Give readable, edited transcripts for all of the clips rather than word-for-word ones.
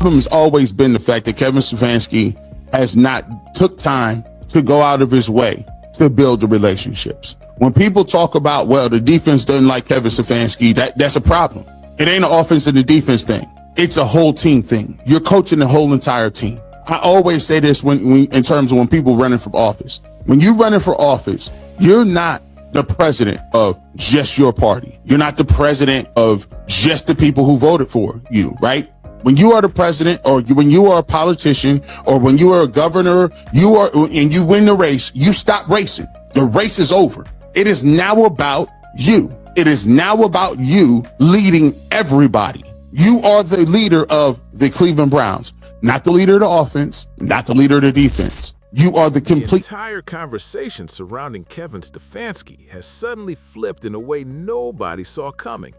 problem has always been the fact that Kevin Stefanski has not took time to go out of his way to build the relationships. When people talk about, well, the defense doesn't like Kevin Stefanski, that's a problem. It ain't an offense and the defense thing. It's a whole team thing. You're coaching the whole entire team. I always say this in terms of when people running for office. When you're running for office, you're not the president of just your party. You're not the president of just the people who voted for you, right? When you are the president, or when you are a politician, or when you are a governor, and you win the race, you stop racing. The race is over. It is now about you. It is now about you leading everybody. You are the leader of the Cleveland Browns, not the leader of the offense, not the leader of the defense. You are the complete. The entire conversation surrounding Kevin Stefanski has suddenly flipped in a way nobody saw coming.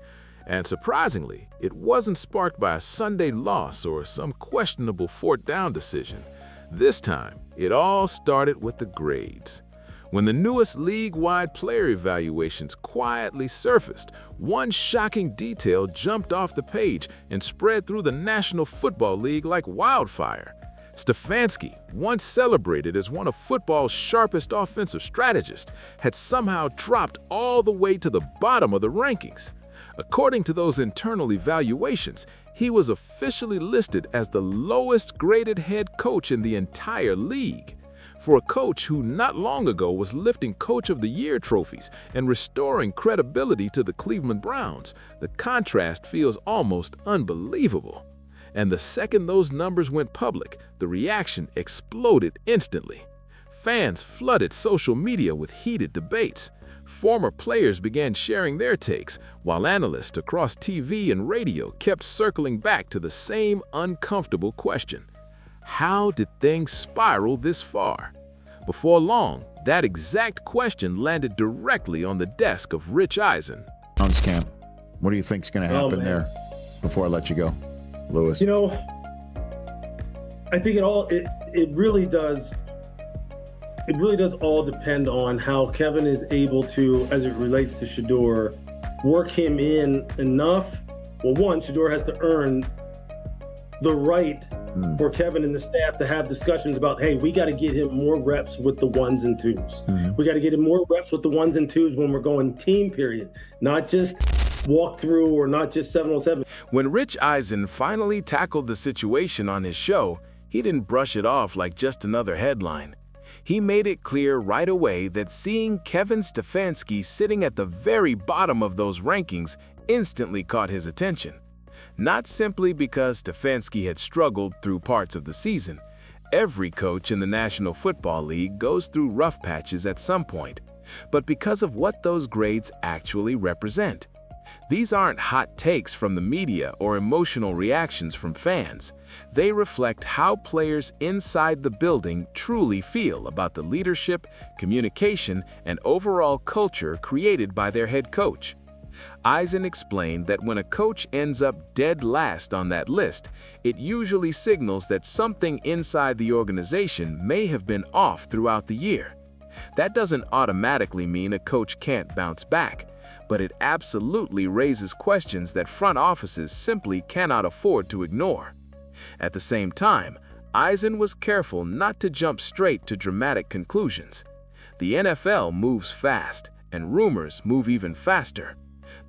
And surprisingly, it wasn't sparked by a Sunday loss or some questionable fourth down decision. This time, it all started with the grades. When the newest league-wide player evaluations quietly surfaced, one shocking detail jumped off the page and spread through the National Football League like wildfire. Stefanski, once celebrated as one of football's sharpest offensive strategists, had somehow dropped all the way to the bottom of the rankings. According to those internal evaluations, he was officially listed as the lowest-graded head coach in the entire league. For a coach who not long ago was lifting Coach of the Year trophies and restoring credibility to the Cleveland Browns, the contrast feels almost unbelievable. And the second those numbers went public, the reaction exploded instantly. Fans flooded social media with heated debates. Former players began sharing their takes, while analysts across TV and radio kept circling back to the same uncomfortable question. How did things spiral this far? Before long, that exact question landed directly on the desk of Rich Eisen. Camp. What do you think is going to happen there before I let you go, Lewis? You know, I think it really does all depend on how Kevin is able to, as it relates to Shedeur, work him in enough. Well, one, Shedeur has to earn the right for Kevin and the staff to have discussions about, hey, we got to get him more reps with the ones and twos. We got to get him more reps with the ones and twos when we're going team period, not just walk through or not just 7-on-7. When Rich Eisen finally tackled the situation on his show, he didn't brush it off like just another headline. He made it clear right away that seeing Kevin Stefanski sitting at the very bottom of those rankings instantly caught his attention. Not simply because Stefanski had struggled through parts of the season. Every coach in the National Football League goes through rough patches at some point, but because of what those grades actually represent. These aren't hot takes from the media or emotional reactions from fans. They reflect how players inside the building truly feel about the leadership, communication, and overall culture created by their head coach. Eisen explained that when a coach ends up dead last on that list, it usually signals that something inside the organization may have been off throughout the year. That doesn't automatically mean a coach can't bounce back, but it absolutely raises questions that front offices simply cannot afford to ignore. At the same time, Eisen was careful not to jump straight to dramatic conclusions. The NFL moves fast, and rumors move even faster.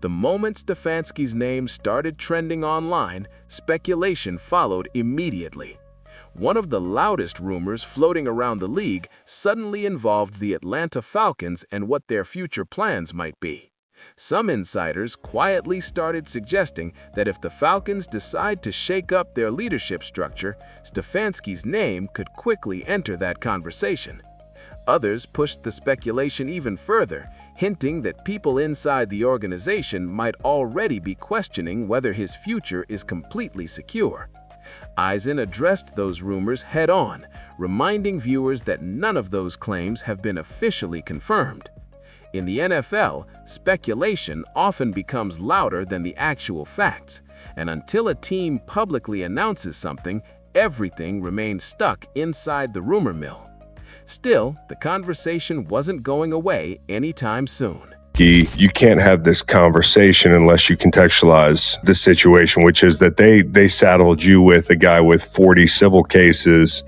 The moment Stefanski's name started trending online, speculation followed immediately. One of the loudest rumors floating around the league suddenly involved the Atlanta Falcons and what their future plans might be. Some insiders quietly started suggesting that if the Falcons decide to shake up their leadership structure, Stefanski's name could quickly enter that conversation. Others pushed the speculation even further, hinting that people inside the organization might already be questioning whether his future is completely secure. Eisen addressed those rumors head-on, reminding viewers that none of those claims have been officially confirmed. In the NFL, speculation often becomes louder than the actual facts, and until a team publicly announces something, everything remains stuck inside the rumor mill. Still, the conversation wasn't going away anytime soon. You can't have this conversation unless you contextualize the situation, which is that they saddled you with a guy with 40 civil cases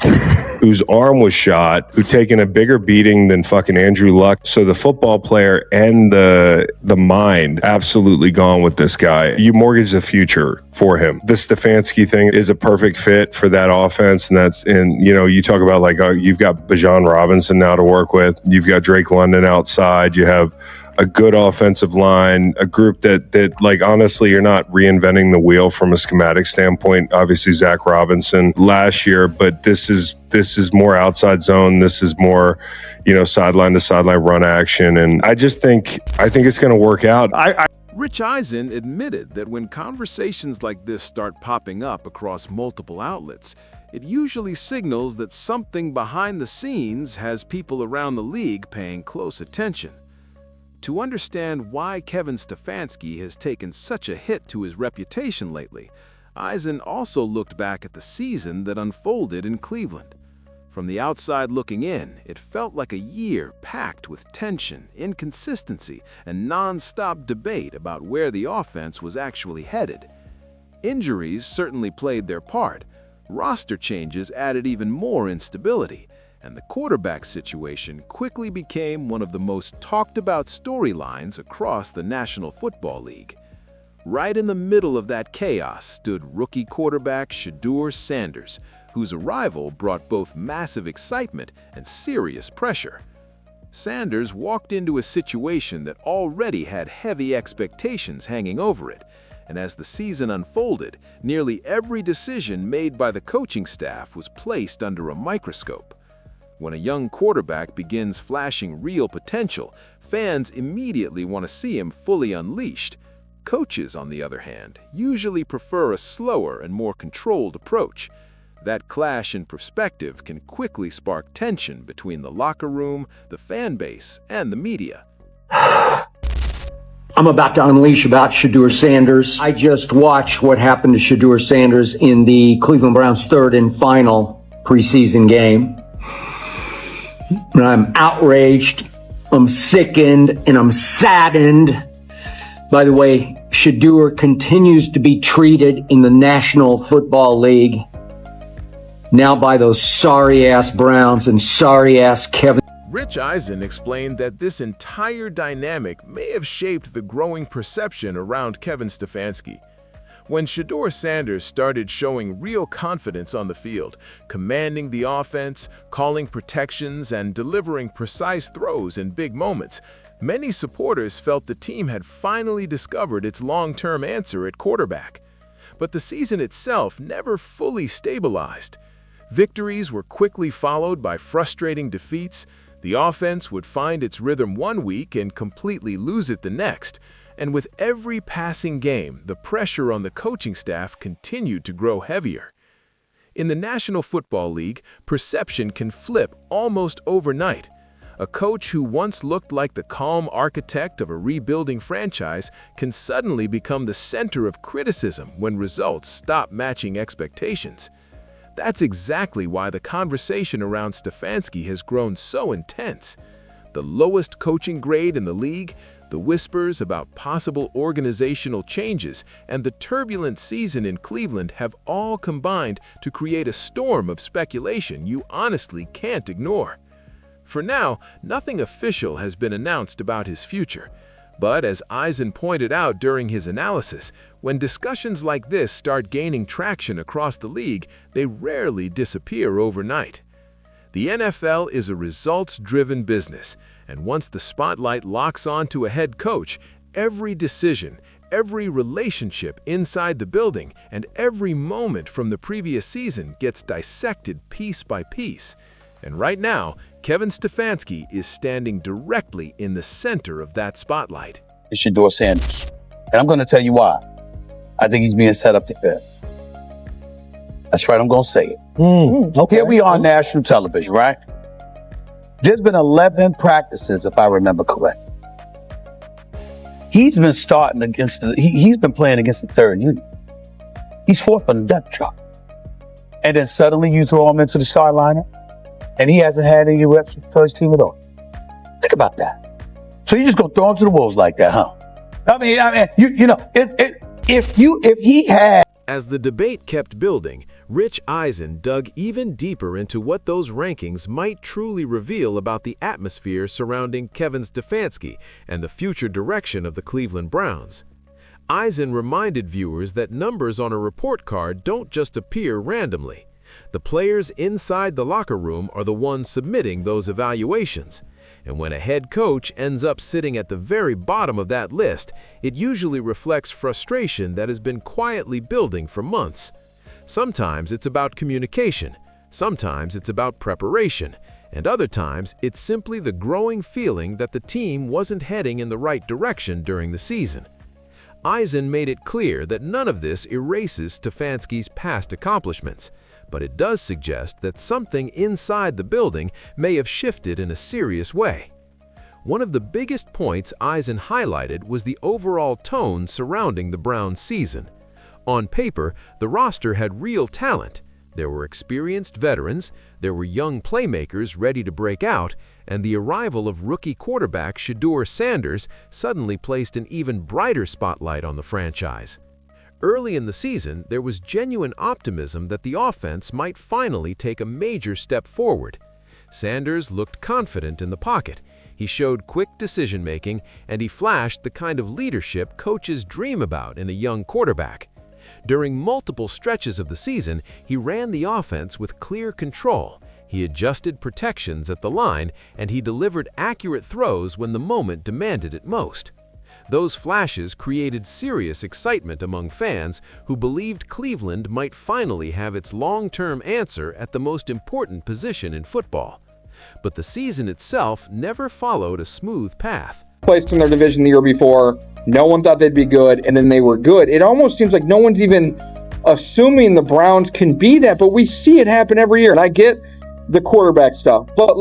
whose arm was shot, who taken a bigger beating than fucking Andrew Luck. So the football player and the mind absolutely gone with this guy. You mortgage the future for him. The Stefanski thing is a perfect fit for that offense. And you talk about like, you've got Bijan Robinson now to work with. You've got Drake London outside. You have a good offensive line, a group that like, honestly, you're not reinventing the wheel from a schematic standpoint. Obviously, Zach Robinson last year, but this is more outside zone. This is more, sideline to sideline run action. And I think it's going to work out. Rich Eisen admitted that when conversations like this start popping up across multiple outlets, it usually signals that something behind the scenes has people around the league paying close attention. To understand why Kevin Stefanski has taken such a hit to his reputation lately, Eisen also looked back at the season that unfolded in Cleveland. From the outside looking in, it felt like a year packed with tension, inconsistency, and non-stop debate about where the offense was actually headed. Injuries certainly played their part. Roster changes added even more instability, and the quarterback situation quickly became one of the most talked about storylines across the National Football League. Right in the middle of that chaos stood rookie quarterback Shedeur Sanders, whose arrival brought both massive excitement and serious pressure. Sanders walked into a situation that already had heavy expectations hanging over it, and as the season unfolded, nearly every decision made by the coaching staff was placed under a microscope. When a young quarterback begins flashing real potential, fans immediately want to see him fully unleashed. Coaches, on the other hand, usually prefer a slower and more controlled approach. That clash in perspective can quickly spark tension between the locker room, the fan base, and the media. I'm about to unleash about Shedeur Sanders. I just watched what happened to Shedeur Sanders in the Cleveland Browns' third and final preseason game. And I'm outraged, I'm sickened, and I'm saddened. By the way, Shedeur continues to be treated in the National Football League now by those sorry-ass Browns and sorry-ass Kevin. Rich Eisen explained that this entire dynamic may have shaped the growing perception around Kevin Stefanski. When Shedeur Sanders started showing real confidence on the field, commanding the offense, calling protections, and delivering precise throws in big moments, many supporters felt the team had finally discovered its long-term answer at quarterback. But the season itself never fully stabilized. Victories were quickly followed by frustrating defeats. The offense would find its rhythm one week and completely lose it the next. And with every passing game, the pressure on the coaching staff continued to grow heavier. In the National Football League, perception can flip almost overnight. A coach who once looked like the calm architect of a rebuilding franchise can suddenly become the center of criticism when results stop matching expectations. That's exactly why the conversation around Stefanski has grown so intense. The lowest coaching grade in the league, the whispers about possible organizational changes, and the turbulent season in Cleveland have all combined to create a storm of speculation you honestly can't ignore. For now, nothing official has been announced about his future. But as Eisen pointed out during his analysis, when discussions like this start gaining traction across the league, they rarely disappear overnight. The NFL is a results-driven business, and once the spotlight locks onto a head coach, every decision, every relationship inside the building, and every moment from the previous season gets dissected piece by piece. And right now, Kevin Stefanski is standing directly in the center of that spotlight. It's Shedeur Sanders. And I'm going to tell you why. I think he's being set up to fail. That's right, I'm going to say it. Okay. Here we are on national television, right? There's been 11 practices, if I remember correct. He's been starting against he's been playing against the third unit. He's fourth on the depth chart. And then suddenly you throw him into the start lineup, and he hasn't had any reps with the first team at all. Think about that. So you just gonna throw him to the wolves like that, huh? I mean, if he had. As the debate kept building, Rich Eisen dug even deeper into what those rankings might truly reveal about the atmosphere surrounding Kevin Stefanski and the future direction of the Cleveland Browns. Eisen reminded viewers that numbers on a report card don't just appear randomly. The players inside the locker room are the ones submitting those evaluations. And when a head coach ends up sitting at the very bottom of that list, it usually reflects frustration that has been quietly building for months. Sometimes it's about communication, sometimes it's about preparation, and other times it's simply the growing feeling that the team wasn't heading in the right direction during the season. Eisen made it clear that none of this erases Stefanski's past accomplishments, but it does suggest that something inside the building may have shifted in a serious way. One of the biggest points Eisen highlighted was the overall tone surrounding the Browns' season. On paper, the roster had real talent. There were experienced veterans, there were young playmakers ready to break out, and the arrival of rookie quarterback Shedeur Sanders suddenly placed an even brighter spotlight on the franchise. Early in the season, there was genuine optimism that the offense might finally take a major step forward. Sanders looked confident in the pocket. He showed quick decision-making, and he flashed the kind of leadership coaches dream about in a young quarterback. During multiple stretches of the season, he ran the offense with clear control. He adjusted protections at the line, and he delivered accurate throws when the moment demanded it most. Those flashes created serious excitement among fans who believed Cleveland might finally have its long-term answer at the most important position in football. But the season itself never followed a smooth path. Placed in their division the year before, no one thought they'd be good, and then they were good. It almost seems like no one's even assuming the Browns can be that, but we see it happen every year. And I get the quarterback stuff, but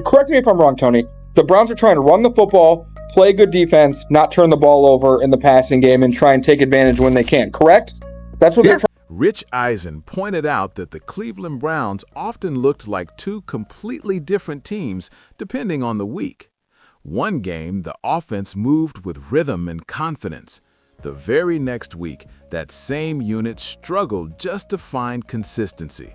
correct me if I'm wrong, Tony, the Browns are trying to run the football, play good defense, not turn the ball over in the passing game, and try and take advantage when they can, correct? That's what they're trying. Rich Eisen pointed out that the Cleveland Browns often looked like two completely different teams depending on the week. One game, the offense moved with rhythm and confidence. The very next week, that same unit struggled just to find consistency.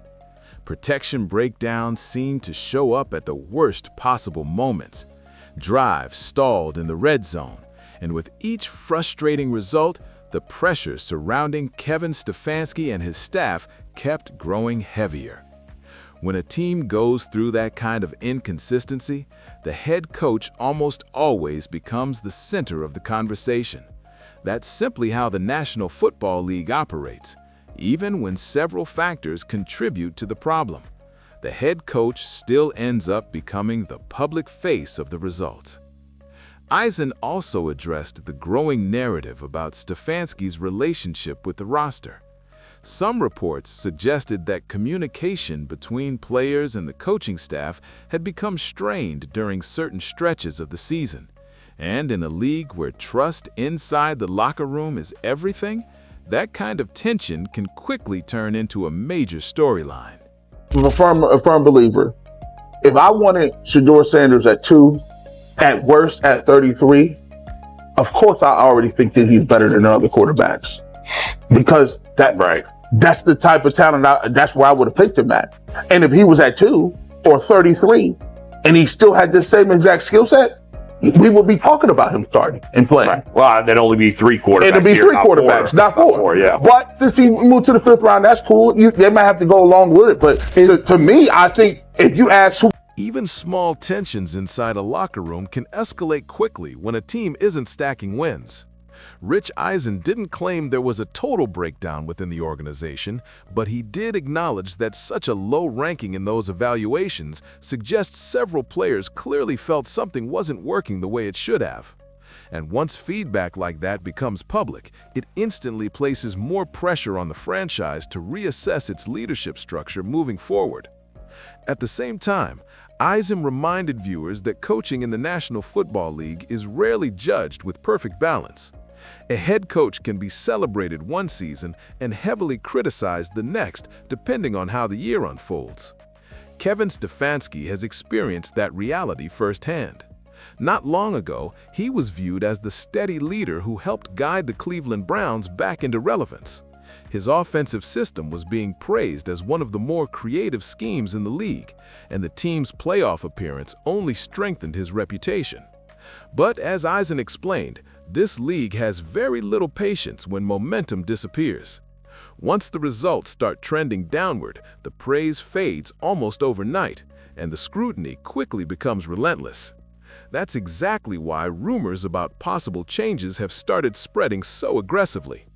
Protection breakdowns seemed to show up at the worst possible moments. Drives stalled in the red zone, and with each frustrating result, the pressure surrounding Kevin Stefanski and his staff kept growing heavier. When a team goes through that kind of inconsistency, the head coach almost always becomes the center of the conversation. That's simply how the National Football League operates, even when several factors contribute to the problem. The head coach still ends up becoming the public face of the results. Eisen also addressed the growing narrative about Stefanski's relationship with the roster. Some reports suggested that communication between players and the coaching staff had become strained during certain stretches of the season. And in a league where trust inside the locker room is everything, that kind of tension can quickly turn into a major storyline. I'm a firm believer. If I wanted Shedeur Sanders at 2, at worst at 33, of course I already think that he's better than other quarterbacks. Because that's the type of talent, that's where I would have picked him at. And if he was at 2 or 33, and he still had the same exact skill set, we would be talking about him starting and playing. Right. Well, there'd only be 3 quarterbacks. It'd be 3 quarterbacks, not 4. Yeah. But since he moved to the 5th round, that's cool. They might have to go along with it. But to me, I think if you ask who. Even small tensions inside a locker room can escalate quickly when a team isn't stacking wins. Rich Eisen didn't claim there was a total breakdown within the organization, but he did acknowledge that such a low ranking in those evaluations suggests several players clearly felt something wasn't working the way it should have. And once feedback like that becomes public, it instantly places more pressure on the franchise to reassess its leadership structure moving forward. At the same time, Eisen reminded viewers that coaching in the National Football League is rarely judged with perfect balance. A head coach can be celebrated one season and heavily criticized the next, depending on how the year unfolds. Kevin Stefanski has experienced that reality firsthand. Not long ago, he was viewed as the steady leader who helped guide the Cleveland Browns back into relevance. His offensive system was being praised as one of the more creative schemes in the league, and the team's playoff appearance only strengthened his reputation. But as Eisen explained, this league has very little patience when momentum disappears. Once the results start trending downward, the praise fades almost overnight, and the scrutiny quickly becomes relentless. That's exactly why rumors about possible changes have started spreading so aggressively.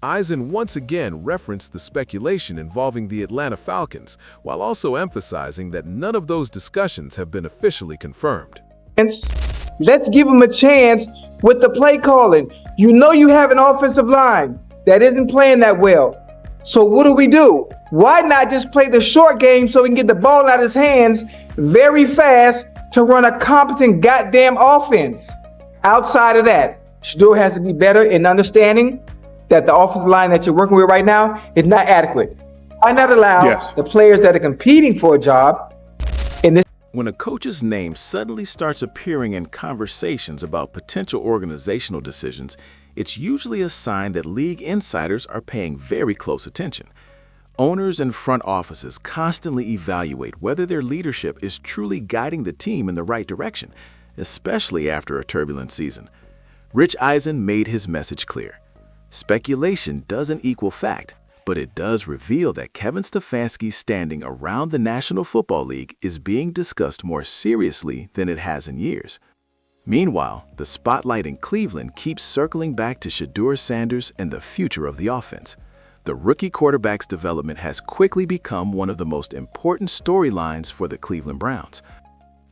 Eisen once again referenced the speculation involving the Atlanta Falcons, while also emphasizing that none of those discussions have been officially confirmed. Let's give them a chance with the play calling. You know you have an offensive line that isn't playing that well. So what do? Why not just play the short game so we can get the ball out of his hands very fast to run a competent goddamn offense? Outside of that, Shedeur has to be better in understanding that the offensive line that you're working with right now is not adequate. Why not allow the players that are competing for a job in this? When a coach's name suddenly starts appearing in conversations about potential organizational decisions, it's usually a sign that league insiders are paying very close attention. Owners and front offices constantly evaluate whether their leadership is truly guiding the team in the right direction, especially after a turbulent season. Rich Eisen made his message clear. Speculation doesn't equal fact, but it does reveal that Kevin Stefanski's standing around the National Football League is being discussed more seriously than it has in years. Meanwhile, the spotlight in Cleveland keeps circling back to Shedeur Sanders and the future of the offense. The rookie quarterback's development has quickly become one of the most important storylines for the Cleveland Browns.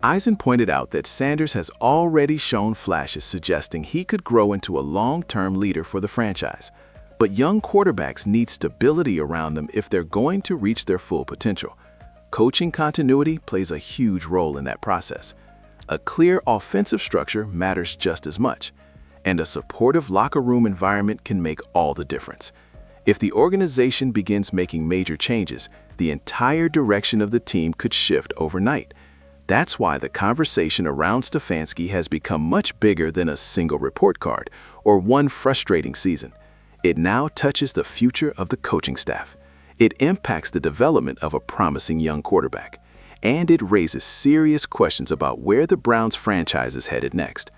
Eisen pointed out that Sanders has already shown flashes suggesting he could grow into a long-term leader for the franchise. But young quarterbacks need stability around them if they're going to reach their full potential. Coaching continuity plays a huge role in that process. A clear offensive structure matters just as much, and a supportive locker room environment can make all the difference. If the organization begins making major changes, the entire direction of the team could shift overnight. That's why the conversation around Stefanski has become much bigger than a single report card or one frustrating season. It now touches the future of the coaching staff. It impacts the development of a promising young quarterback. And it raises serious questions about where the Browns franchise is headed next.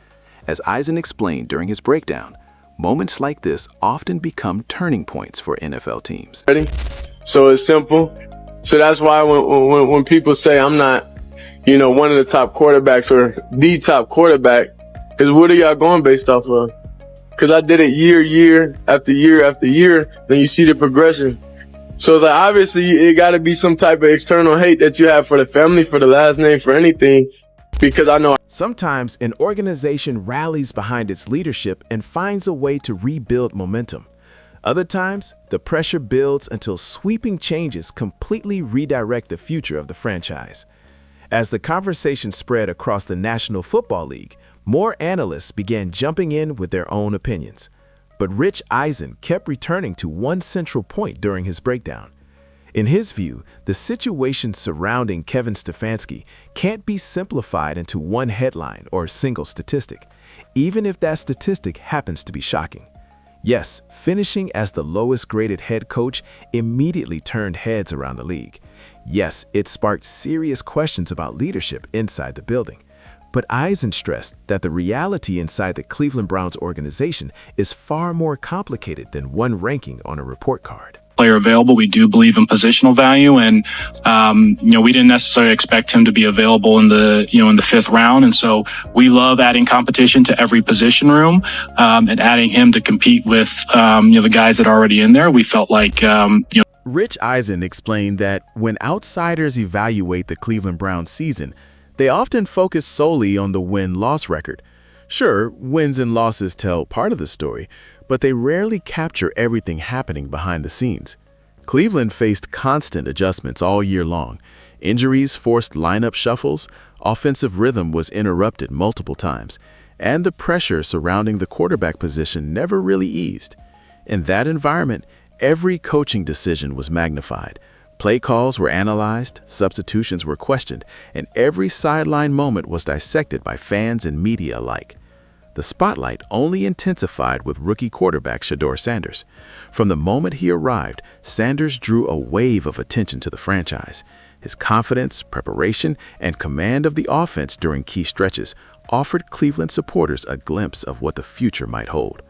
As Eisen explained during his breakdown, moments like this often become turning points for NFL teams. Ready? So it's simple. So that's why when people say I'm not, one of the top quarterbacks or the top quarterback, because what are y'all going based off of? Because I did it year after year, then you see the progression. So it's like, obviously, it got to be some type of external hate that you have for the family, for the last name, for anything, because I know. Sometimes an organization rallies behind its leadership and finds a way to rebuild momentum. Other times, the pressure builds until sweeping changes completely redirect the future of the franchise. As the conversation spread across the National Football League, more analysts began jumping in with their own opinions. But Rich Eisen kept returning to one central point during his breakdown. In his view, the situation surrounding Kevin Stefanski can't be simplified into one headline or a single statistic, even if that statistic happens to be shocking. Yes, finishing as the lowest graded head coach immediately turned heads around the league. Yes, it sparked serious questions about leadership inside the building. But Eisen stressed that the reality inside the Cleveland Browns organization is far more complicated than one ranking on a report card. Player available, we do believe in positional value, and we didn't necessarily expect him to be available in the fifth round, and so we love adding competition to every position room and adding him to compete with the guys that are already in there. We felt like Rich Eisen explained that when outsiders evaluate the Cleveland Browns season, they often focus solely on the win-loss record. Sure, wins and losses tell part of the story, but they rarely capture everything happening behind the scenes. Cleveland faced constant adjustments all year long. Injuries forced lineup shuffles, offensive rhythm was interrupted multiple times, and the pressure surrounding the quarterback position never really eased. In that environment, every coaching decision was magnified, Play calls were analyzed, substitutions were questioned, and every sideline moment was dissected by fans and media alike. The spotlight only intensified with rookie quarterback Shedeur Sanders. From the moment he arrived, Sanders drew a wave of attention to the franchise. His confidence, preparation, and command of the offense during key stretches offered Cleveland supporters a glimpse of what the future might hold.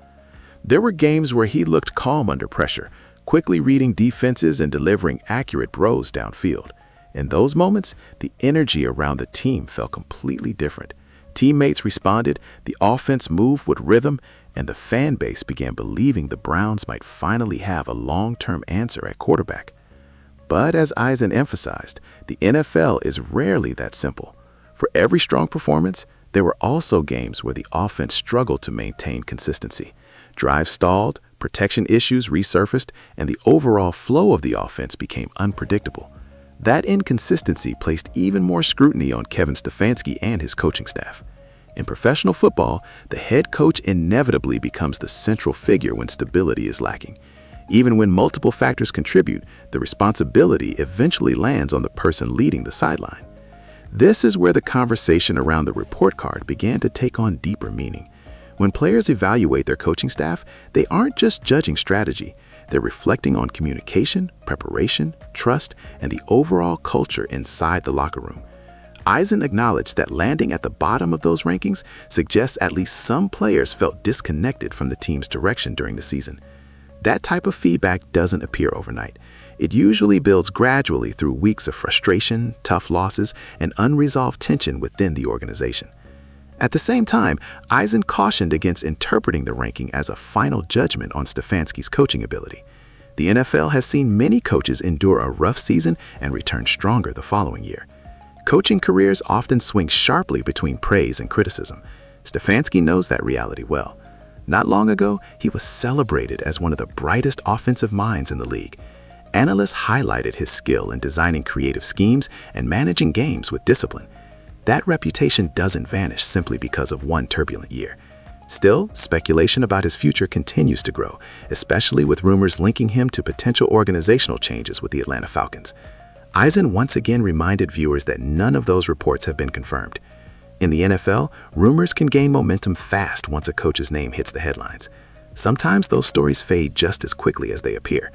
There were games where he looked calm under pressure, quickly reading defenses and delivering accurate throws downfield. In those moments, the energy around the team felt completely different. Teammates responded, the offense moved with rhythm, and the fan base began believing the Browns might finally have a long-term answer at quarterback. But as Eisen emphasized, the NFL is rarely that simple. For every strong performance, there were also games where the offense struggled to maintain consistency. Drives stalled, protection issues resurfaced, and the overall flow of the offense became unpredictable. That inconsistency placed even more scrutiny on Kevin Stefanski and his coaching staff. In professional football, the head coach inevitably becomes the central figure when stability is lacking. Even when multiple factors contribute, the responsibility eventually lands on the person leading the sideline. This is where the conversation around the report card began to take on deeper meaning. When players evaluate their coaching staff, they aren't just judging strategy. They're reflecting on communication, preparation, trust, and the overall culture inside the locker room. Eisen acknowledged that landing at the bottom of those rankings suggests at least some players felt disconnected from the team's direction during the season. That type of feedback doesn't appear overnight. It usually builds gradually through weeks of frustration, tough losses, and unresolved tension within the organization. At the same time, Eisen cautioned against interpreting the ranking as a final judgment on Stefanski's coaching ability. The NFL has seen many coaches endure a rough season and return stronger the following year. Coaching careers often swing sharply between praise and criticism. Stefanski knows that reality well. Not long ago, he was celebrated as one of the brightest offensive minds in the league. Analysts highlighted his skill in designing creative schemes and managing games with discipline. That reputation doesn't vanish simply because of one turbulent year. Still, speculation about his future continues to grow, especially with rumors linking him to potential organizational changes with the Atlanta Falcons. Eisen once again reminded viewers that none of those reports have been confirmed. In the NFL, rumors can gain momentum fast once a coach's name hits the headlines. Sometimes those stories fade just as quickly as they appear.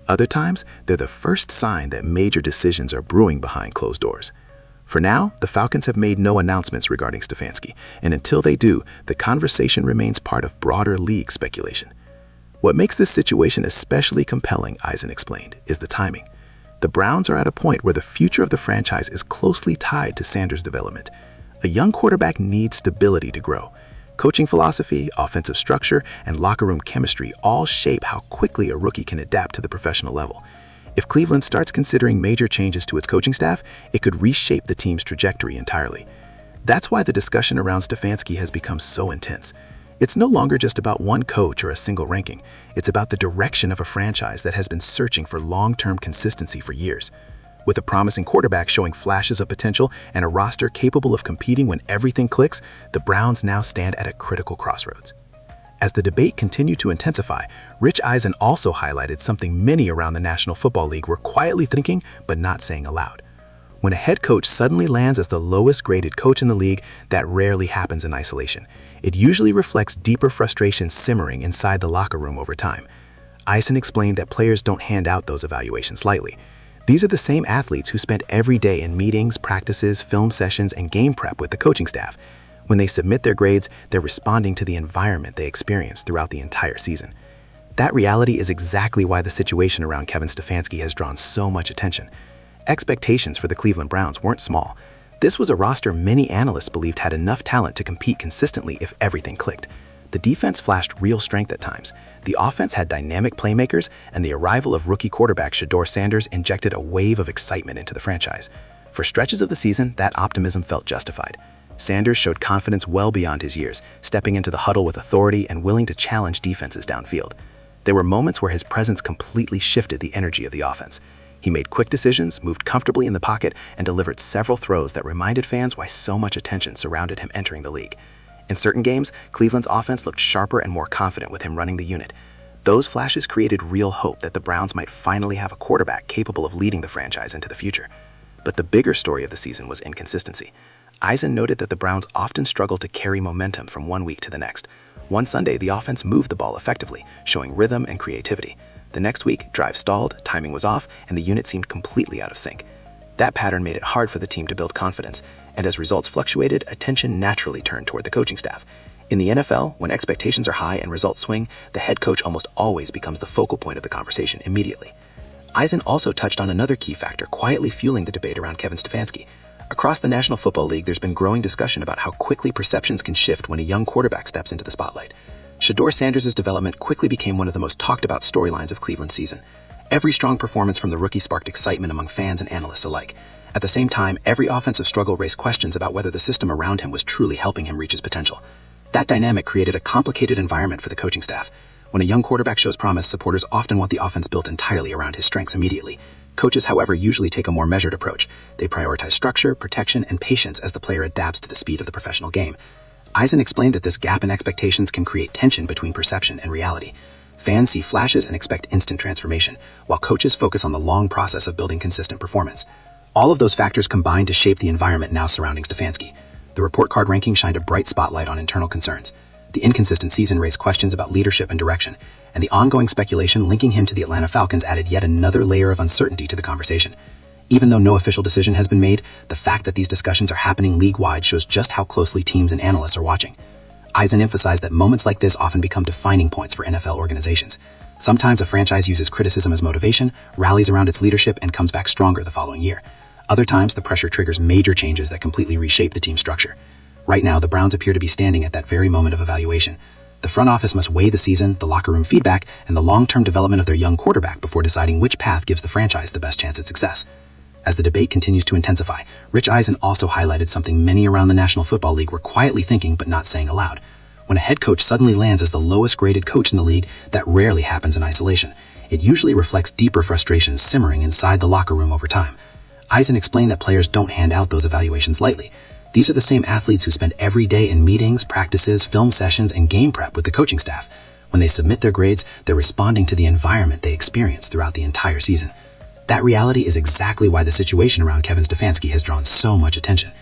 Other times, they're the first sign that major decisions are brewing behind closed doors. For now, the Falcons have made no announcements regarding Stefanski, and until they do, the conversation remains part of broader league speculation. What makes this situation especially compelling, Eisen explained, is the timing. The Browns are at a point where the future of the franchise is closely tied to Sanders' development. A young quarterback needs stability to grow. Coaching philosophy, offensive structure, and locker room chemistry all shape how quickly a rookie can adapt to the professional level. If Cleveland starts considering major changes to its coaching staff, it could reshape the team's trajectory entirely. That's why the discussion around Stefanski has become so intense. It's no longer just about one coach or a single ranking. It's about the direction of a franchise that has been searching for long-term consistency for years. With a promising quarterback showing flashes of potential and a roster capable of competing when everything clicks, the Browns now stand at a critical crossroads. As the debate continued to intensify, Rich Eisen also highlighted something many around the National Football League were quietly thinking but not saying aloud. When a head coach suddenly lands as the lowest graded coach in the league, that rarely happens in isolation. It usually reflects deeper frustration simmering inside the locker room over time. Eisen explained that players don't hand out those evaluations lightly. These are the same athletes who spent every day in meetings, practices, film sessions, and game prep with the coaching staff. When they submit their grades, they're responding to the environment they experienced throughout the entire season. That reality is exactly why the situation around Kevin Stefanski has drawn so much attention. Expectations for the Cleveland Browns weren't small. This was a roster many analysts believed had enough talent to compete consistently if everything clicked. The defense flashed real strength at times. The offense had dynamic playmakers, and the arrival of rookie quarterback Shedeur Sanders injected a wave of excitement into the franchise. For stretches of the season, that optimism felt justified. Sanders showed confidence well beyond his years, stepping into the huddle with authority and willing to challenge defenses downfield. There were moments where his presence completely shifted the energy of the offense. He made quick decisions, moved comfortably in the pocket, and delivered several throws that reminded fans why so much attention surrounded him entering the league. In certain games, Cleveland's offense looked sharper and more confident with him running the unit. Those flashes created real hope that the Browns might finally have a quarterback capable of leading the franchise into the future. But the bigger story of the season was inconsistency. Eisen noted that the Browns often struggle to carry momentum from one week to the next. One Sunday, the offense moved the ball effectively, showing rhythm and creativity. The next week, drives stalled, timing was off, and the unit seemed completely out of sync. That pattern made it hard for the team to build confidence, and as results fluctuated, attention naturally turned toward the coaching staff. In the NFL, when expectations are high and results swing, the head coach almost always becomes the focal point of the conversation immediately. Eisen also touched on another key factor quietly fueling the debate around Kevin Stefanski. Across the National Football League, there's been growing discussion about how quickly perceptions can shift when a young quarterback steps into the spotlight. Shedeur Sanders' development quickly became one of the most talked about storylines of Cleveland's season. Every strong performance from the rookie sparked excitement among fans and analysts alike. At the same time, every offensive struggle raised questions about whether the system around him was truly helping him reach his potential. That dynamic created a complicated environment for the coaching staff. When a young quarterback shows promise, supporters often want the offense built entirely around his strengths immediately. Coaches, however, usually take a more measured approach. They prioritize structure, protection, and patience as the player adapts to the speed of the professional game. Eisen explained that this gap in expectations can create tension between perception and reality. Fans see flashes and expect instant transformation, while coaches focus on the long process of building consistent performance. All of those factors combine to shape the environment now surrounding Stefanski. The report card ranking shined a bright spotlight on internal concerns. The inconsistent season raised questions about leadership and direction, and the ongoing speculation linking him to the Atlanta Falcons added yet another layer of uncertainty to the conversation. Even though no official decision has been made, the fact that these discussions are happening league-wide shows just how closely teams and analysts are watching. Eisen emphasized that moments like this often become defining points for NFL organizations. Sometimes a franchise uses criticism as motivation, rallies around its leadership, and comes back stronger the following year. Other times, the pressure triggers major changes that completely reshape the team's structure. Right now, the Browns appear to be standing at that very moment of evaluation. The front office must weigh the season, the locker room feedback, and the long-term development of their young quarterback before deciding which path gives the franchise the best chance at success. As the debate continues to intensify, Rich Eisen also highlighted something many around the National Football League were quietly thinking but not saying aloud. When a head coach suddenly lands as the lowest-graded coach in the league, that rarely happens in isolation. It usually reflects deeper frustrations simmering inside the locker room over time. Eisen explained that players don't hand out those evaluations lightly. These are the same athletes who spend every day in meetings, practices, film sessions, and game prep with the coaching staff. When they submit their grades, they're responding to the environment they experience throughout the entire season. That reality is exactly why the situation around Kevin Stefanski has drawn so much attention.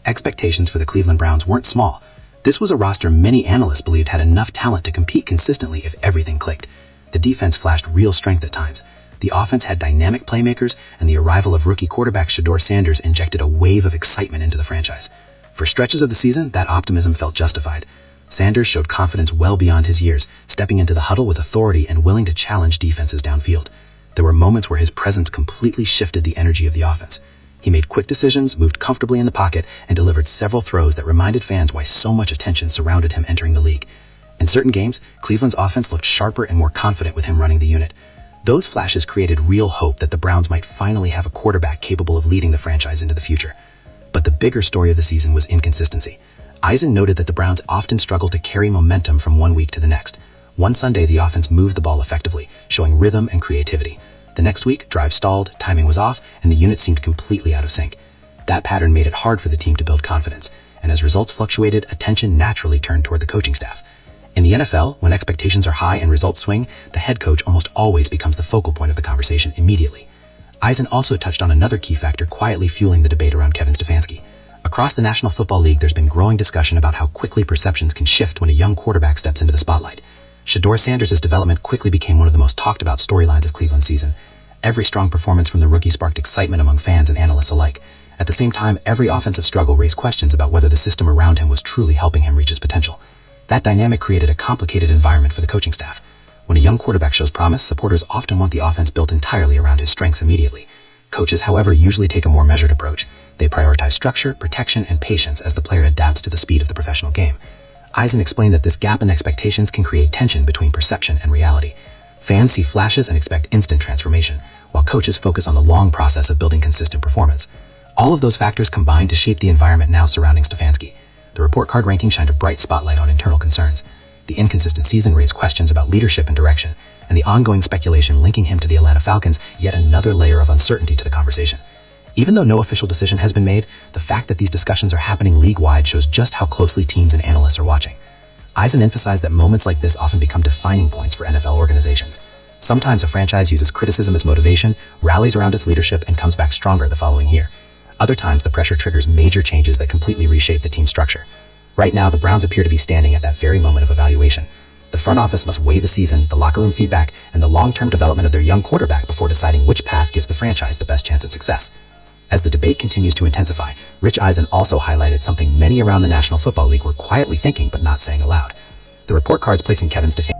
Expectations for the Cleveland Browns weren't small. This was a roster many analysts believed had enough talent to compete consistently if everything clicked. The defense flashed real strength at times. The offense had dynamic playmakers, and the arrival of rookie quarterback Shedeur Sanders injected a wave of excitement into the franchise. For stretches of the season, that optimism felt justified. Sanders showed confidence well beyond his years, stepping into the huddle with authority and willing to challenge defenses downfield. There were moments where his presence completely shifted the energy of the offense. He made quick decisions, moved comfortably in the pocket, and delivered several throws that reminded fans why so much attention surrounded him entering the league. In certain games, Cleveland's offense looked sharper and more confident with him running the unit. Those flashes created real hope that the Browns might finally have a quarterback capable of leading the franchise into the future. But the bigger story of the season was inconsistency. Eisen noted that the Browns often struggle to carry momentum from one week to the next. One Sunday, the offense moved the ball effectively, showing rhythm and creativity. The next week, drive stalled, timing was off, and the unit seemed completely out of sync. That pattern made it hard for the team to build confidence, and as results fluctuated, attention naturally turned toward the coaching staff. In the NFL, when expectations are high and results swing, the head coach almost always becomes the focal point of the conversation immediately. Eisen also touched on another key factor quietly fueling the debate around Kevin Stefanski. Across the National Football League, there's been growing discussion about how quickly perceptions can shift when a young quarterback steps into the spotlight. Shedeur Sanders' development quickly became one of the most talked about storylines of Cleveland's season. Every strong performance from the rookie sparked excitement among fans and analysts alike. At the same time, every offensive struggle raised questions about whether the system around him was truly helping him reach his potential. That dynamic created a complicated environment for the coaching staff. When a young quarterback shows promise, supporters often want the offense built entirely around his strengths immediately. Coaches, however, usually take a more measured approach. They prioritize structure, protection, and patience as the player adapts to the speed of the professional game. Eisen explained that this gap in expectations can create tension between perception and reality. Fans see flashes and expect instant transformation, while coaches focus on the long process of building consistent performance. All of those factors combine to shape the environment now surrounding Stefanski. The report card ranking shined a bright spotlight on internal concerns. The inconsistent season raised questions about leadership and direction, and the ongoing speculation linking him to the Atlanta Falcons yet another layer of uncertainty to the conversation. Even though no official decision has been made, the fact that these discussions are happening league-wide shows just how closely teams and analysts are watching. Eisen emphasized that moments like this often become defining points for NFL organizations. Sometimes a franchise uses criticism as motivation, rallies around its leadership, and comes back stronger the following year. Other times, the pressure triggers major changes that completely reshape the team structure. Right now, the Browns appear to be standing at that very moment of evaluation. The front office must weigh the season, the locker room feedback, and the long-term development of their young quarterback before deciding which path gives the franchise the best chance at success. As the debate continues to intensify, Rich Eisen also highlighted something many around the National Football League were quietly thinking but not saying aloud. The report cards placing Kevin Stefanski